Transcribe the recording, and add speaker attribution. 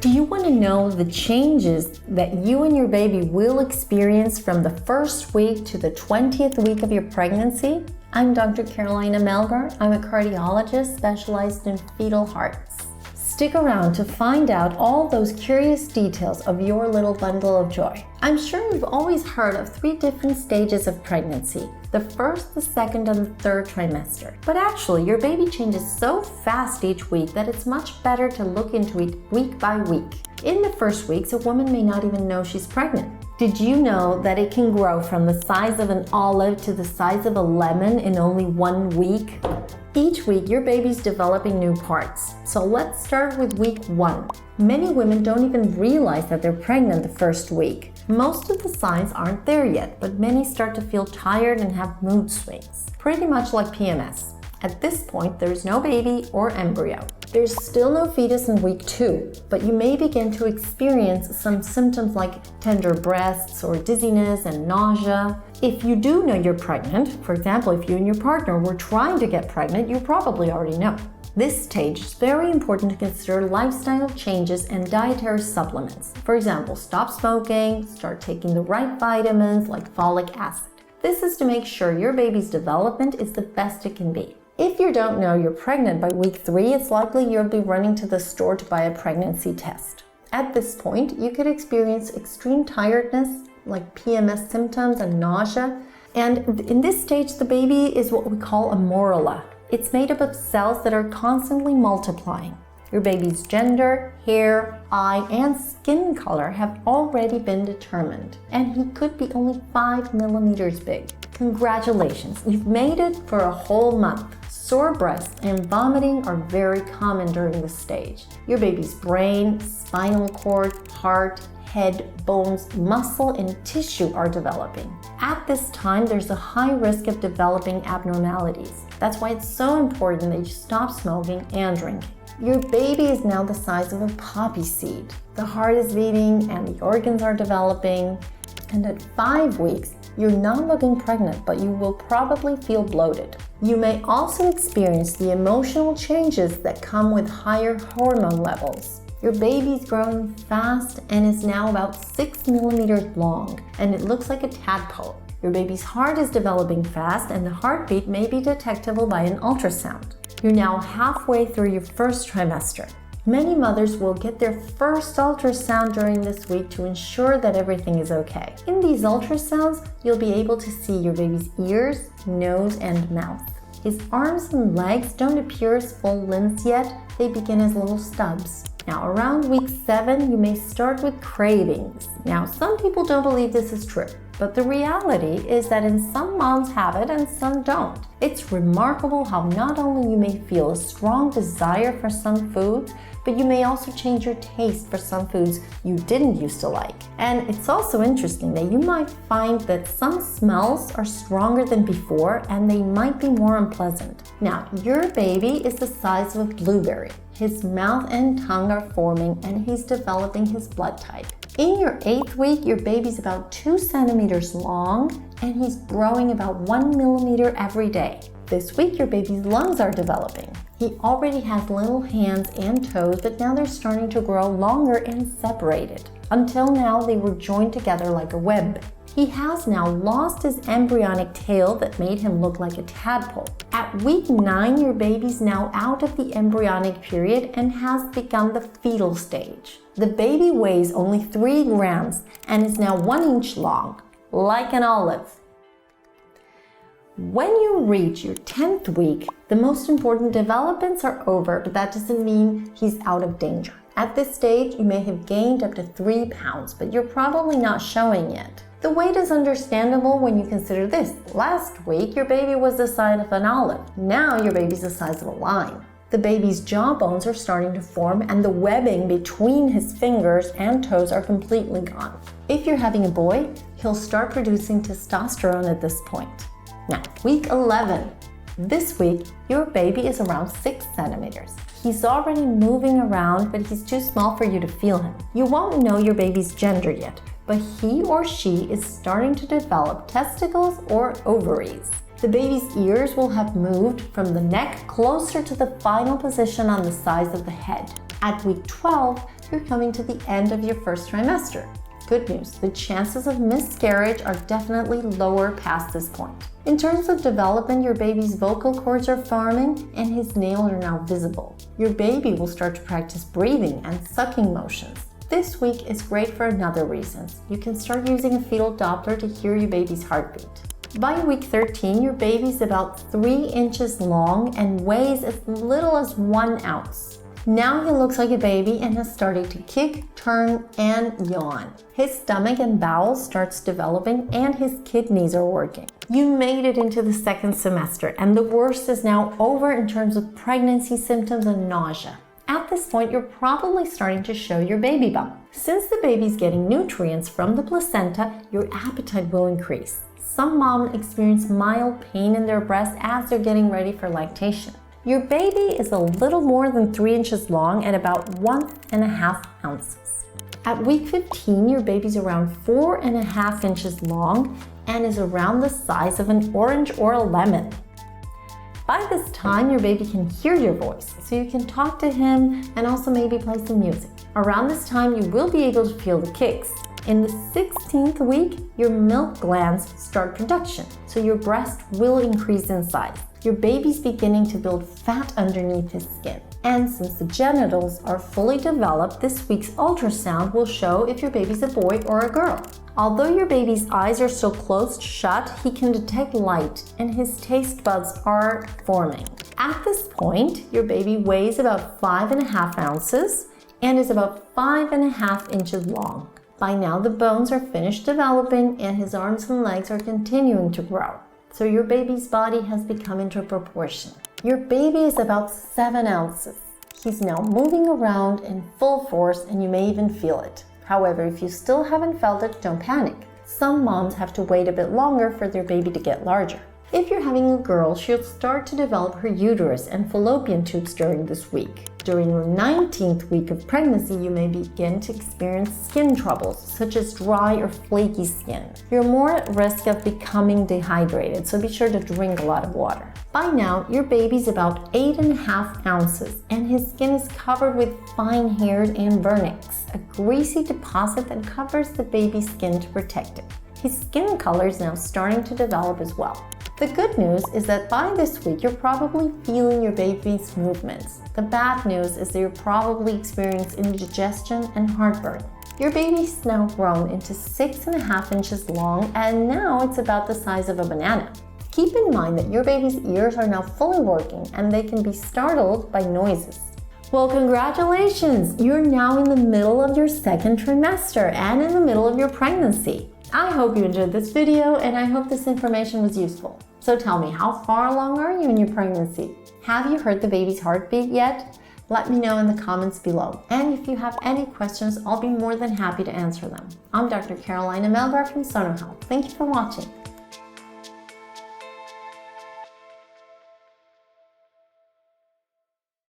Speaker 1: Do you want to know the changes that you and your baby will experience from the first week to the 20th week of your pregnancy? I'm Dr. Carolina Melgar. I'm a cardiologist specialized in fetal hearts. Stick around to find out all those curious details of your little bundle of joy. I'm sure you've always heard of 3 different stages of pregnancy: the first, the second, and the third trimester. But actually, your baby changes so fast each week that it's much better to look into it week by week. In the first weeks, a woman may not even know she's pregnant. Did you know that it can grow from the size of an olive to the size of a lemon in only 1 week? Each week, your baby's developing new parts. So let's start with week 1. Many women don't even realize that they're pregnant the first week. Most of the signs aren't there yet, but many start to feel tired and have mood swings, pretty much like PMS. At this point, there's no baby or embryo. There's still no fetus in week 2, but you may begin to experience some symptoms like tender breasts or dizziness and nausea. If you do know you're pregnant, for example, if you and your partner were trying to get pregnant, you probably already know. This stage is very important to consider lifestyle changes and dietary supplements. For example, stop smoking, start taking the right vitamins like folic acid. This is to make sure your baby's development is the best it can be. If you don't know you're pregnant by week 3, it's likely you'll be running to the store to buy a pregnancy test. At this point, you could experience extreme tiredness, like PMS symptoms and nausea. And in this stage, the baby is what we call a morula. It's made up of cells that are constantly multiplying. Your baby's gender, hair, eye, and skin color have already been determined, and he could be only 5 millimeters big. Congratulations, you've made it for a whole month. Sore breasts and vomiting are very common during this stage. Your baby's brain, spinal cord, heart, head, bones, muscle, and tissue are developing. At this time, there's a high risk of developing abnormalities. That's why it's so important that you stop smoking and drinking. Your baby is now the size of a poppy seed. The heart is beating and the organs are developing. And at 5 weeks, you're not looking pregnant, but you will probably feel bloated. You may also experience the emotional changes that come with higher hormone levels. Your baby's growing fast and is now about 6 millimeters long, and it looks like a tadpole. Your baby's heart is developing fast, and the heartbeat may be detectable by an ultrasound. You're now halfway through your first trimester. Many mothers will get their first ultrasound during this week to ensure that everything is okay. In these ultrasounds, you'll be able to see your baby's ears, nose, and mouth. His arms and legs don't appear as full limbs yet, they begin as little stubs. Now, around week 7, you may start with cravings. Now, some people don't believe this is true, but the reality is that some moms have it and some don't. It's remarkable how not only you may feel a strong desire for some foods, but you may also change your taste for some foods you didn't used to like. And it's also interesting that you might find that some smells are stronger than before and they might be more unpleasant. Now, your baby is the size of a blueberry. His mouth and tongue are forming and he's developing his blood type. In your 8th week, your baby's about 2 centimeters long and he's growing about 1 millimeter every day. This week, your baby's lungs are developing. He already has little hands and toes, but now they're starting to grow longer and separated. Until now, they were joined together like a web. He has now lost his embryonic tail that made him look like a tadpole. At week 9, your baby's now out of the embryonic period and has begun the fetal stage. The baby weighs only 3 grams and is now 1 inch long, like an olive. When you reach your 10th week, the most important developments are over, but that doesn't mean he's out of danger. At this stage, you may have gained up to 3 pounds, but you're probably not showing yet. The weight is understandable when you consider this. Last week, your baby was the size of an olive. Now your baby's the size of a lime. The baby's jawbones are starting to form and the webbing between his fingers and toes are completely gone. If you're having a boy, he'll start producing testosterone at this point. Now, week 11. This week, your baby is around 6 centimeters. He's already moving around, but he's too small for you to feel him. You won't know your baby's gender yet, but he or she is starting to develop testicles or ovaries. The baby's ears will have moved from the neck closer to the final position on the sides of the head. At week 12, you're coming to the end of your first trimester. Good news, the chances of miscarriage are definitely lower past this point. In terms of development, your baby's vocal cords are forming and his nails are now visible. Your baby will start to practice breathing and sucking motions. This week is great for another reason. You can start using a fetal Doppler to hear your baby's heartbeat. By week 13, your baby's about 3 inches long and weighs as little as 1 ounce. Now he looks like a baby and has started to kick, turn, and yawn. His stomach and bowels starts developing and his kidneys are working. You made it into the second semester and the worst is now over in terms of pregnancy symptoms and nausea. At this point, you're probably starting to show your baby bump. Since the baby's getting nutrients from the placenta, your appetite will increase. Some moms experience mild pain in their breast as they're getting ready for lactation. Your baby is a little more than 3 inches long at about 1.5 ounces. At week 15, your baby's around 4.5 inches long and is around the size of an orange or a lemon. By this time, your baby can hear your voice, so you can talk to him and also maybe play some music. Around this time, you will be able to feel the kicks. In the 16th week, your milk glands start production, so your breast will increase in size. Your baby's beginning to build fat underneath his skin. And since the genitals are fully developed, this week's ultrasound will show if your baby's a boy or a girl. Although your baby's eyes are still closed shut, he can detect light and his taste buds are forming. At this point, your baby weighs about 5.5 ounces and is about 5.5 inches long. By now, the bones are finished developing and his arms and legs are continuing to grow. So your baby's body has become into proportion. Your baby is about 7 ounces. He's now moving around in full force and you may even feel it. However, if you still haven't felt it, don't panic. Some moms have to wait a bit longer for their baby to get larger. If you're having a girl, she'll start to develop her uterus and fallopian tubes during this week. During the 19th week of pregnancy, you may begin to experience skin troubles, such as dry or flaky skin. You're more at risk of becoming dehydrated, so be sure to drink a lot of water. By now, your baby's about 8.5 ounces, and his skin is covered with fine hairs and vernix, a greasy deposit that covers the baby's skin to protect it. His skin color is now starting to develop as well. The good news is that by this week, you're probably feeling your baby's movements. The bad news is that you're probably experiencing indigestion and heartburn. Your baby's now grown into 6.5 inches long and now it's about the size of a banana. Keep in mind that your baby's ears are now fully working and they can be startled by noises. Well, congratulations! You're now in the middle of your second trimester and in the middle of your pregnancy. I hope you enjoyed this video and I hope this information was useful. So tell me, how far along are you in your pregnancy? Have you heard the baby's heartbeat yet? Let me know in the comments below. And if you have any questions, I'll be more than happy to answer them. I'm Dr. Carolina Melgar from Sono Health. Thank you for watching.